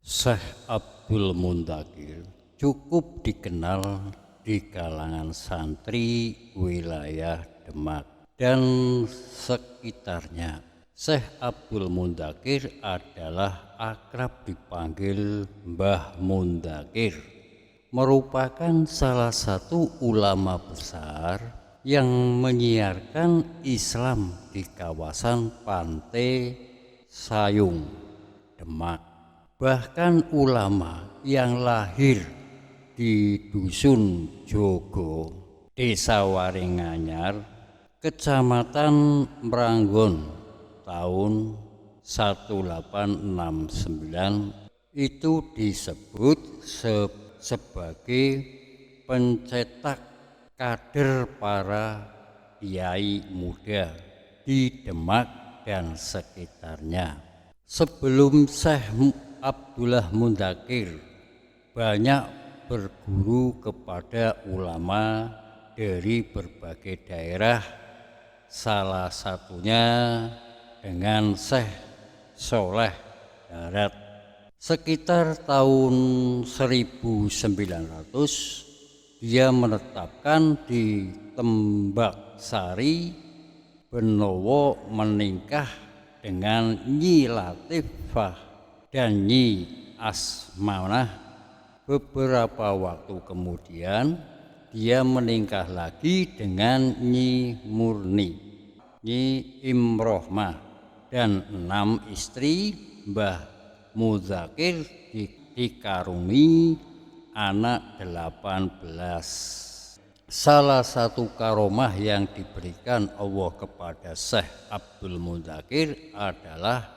Syekh Abdul Muntakir cukup dikenal di kalangan santri wilayah Demak dan sekitarnya. Syekh Abdul Muntakir adalah akrab dipanggil Mbah Muntakir, merupakan salah satu ulama besar yang menyiarkan Islam di kawasan Pantai Sayung, Demak. Bahkan ulama yang lahir di Dusun Jogo, Desa Waringanyar, Kecamatan Meranggon tahun 1869 itu disebut sebagai pencetak kader para kiai muda di Demak dan sekitarnya. Sebelum Syekh Abdullah Muntakir banyak berguru kepada ulama dari berbagai daerah, salah satunya dengan Syekh Soleh Darat. Sekitar tahun 1900 dia menetapkan di Tembak Sari Benowo menikah dengan Nyi Latifah dan Nyi Asmanah. Beberapa waktu kemudian dia menikah lagi dengan Nyi Murni, Nyi Imrohmah, dan 6 istri. Mbah Muntakir dikaruniai anak 18. Salah satu karomah yang diberikan Allah kepada Syekh Abdul Muntakir adalah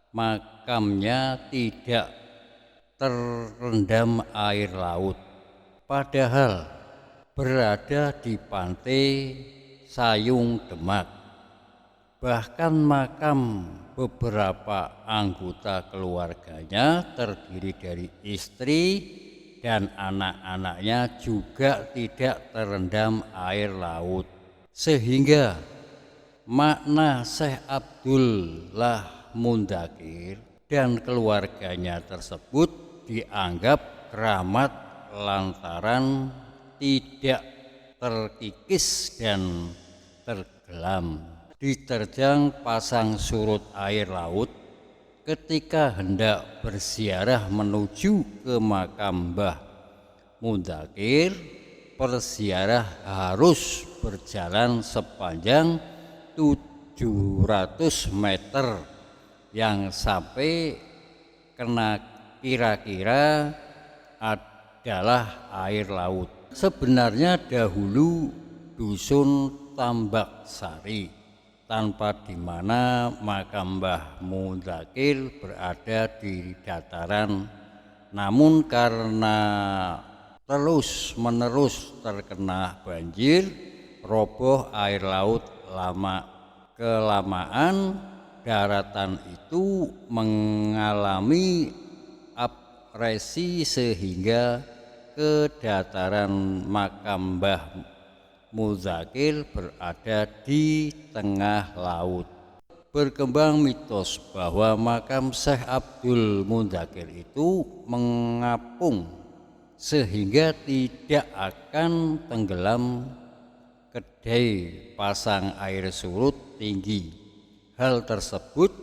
makamnya tidak terendam air laut, padahal berada di Pantai Sayung, Demak. Bahkan makam beberapa anggota keluarganya terdiri dari istri dan anak-anaknya juga tidak terendam air laut, sehingga makna Syekh Abdullah Muntakir dan keluarganya tersebut dianggap keramat lantaran tidak terkikis dan tenggelam diterjang pasang surut air laut. Ketika hendak berziarah menuju ke makam Mbah Muntakir, perziarah harus berjalan sepanjang 700 meter yang sampai kira-kira adalah air laut. Sebenarnya dahulu Dusun Tambak Sari, tanpa di mana makam Mbah Muntakir berada di dataran, namun karena terus-menerus terkena banjir, roboh air laut, kelamaan daratan itu mengalami abrasi sehingga kedataran makam Mbah Muntakir berada di tengah laut. Berkembang mitos bahwa makam Syekh Abdul Muntakir itu mengapung sehingga tidak akan tenggelam kedai pasang air surut tinggi. Hal tersebut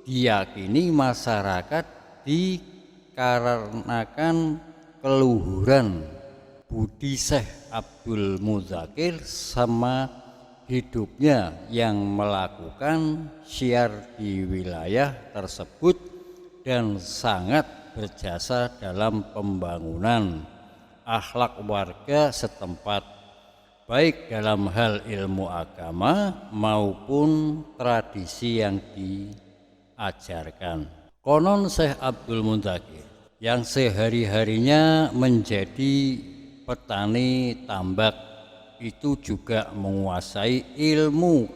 diyakini masyarakat dikarenakan keluhuran budi Syekh Abdul Muntakir sama hidupnya yang melakukan syiar di wilayah tersebut dan sangat berjasa dalam pembangunan akhlak warga setempat, baik dalam hal ilmu agama maupun tradisi yang diajarkan. Konon Syekh Abdul Muntakir yang sehari-harinya menjadi petani tambak itu juga menguasai ilmu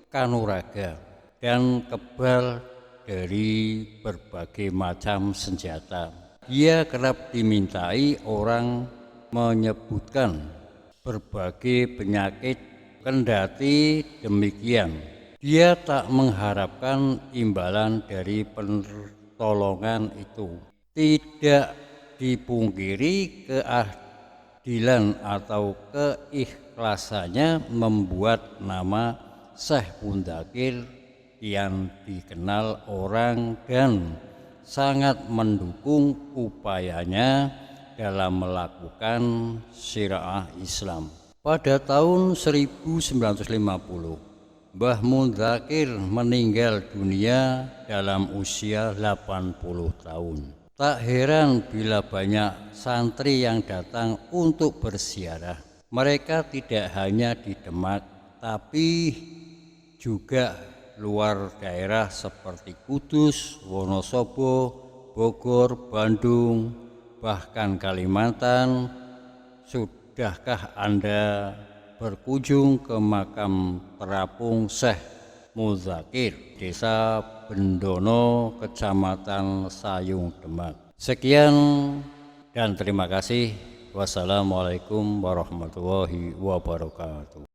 kanuraga dan kebal dari berbagai macam senjata. Dia kerap dimintai orang menyebutkan berbagai penyakit. Kendati demikian, dia tak mengharapkan imbalan dari pertolongan itu. Tidak dipungkiri keadilan atau keikhlasannya membuat nama Syekh Mundakir kian dikenal orang dan sangat mendukung upayanya dalam melakukan syariah Islam. Pada tahun 1950, Mbah Mundakir meninggal dunia dalam usia 80 tahun. Tak heran bila banyak santri yang datang untuk berziarah. Mereka tidak hanya di Demak, tapi juga luar daerah seperti Kudus, Wonosobo, Bogor, Bandung, bahkan Kalimantan. Sudahkah Anda berkunjung ke makam terapung Syekh Mundakir, Desa Bendono, Kecamatan Sayung, Demak? Sekian dan terima kasih. Wassalamualaikum warahmatullahi wabarakatuh.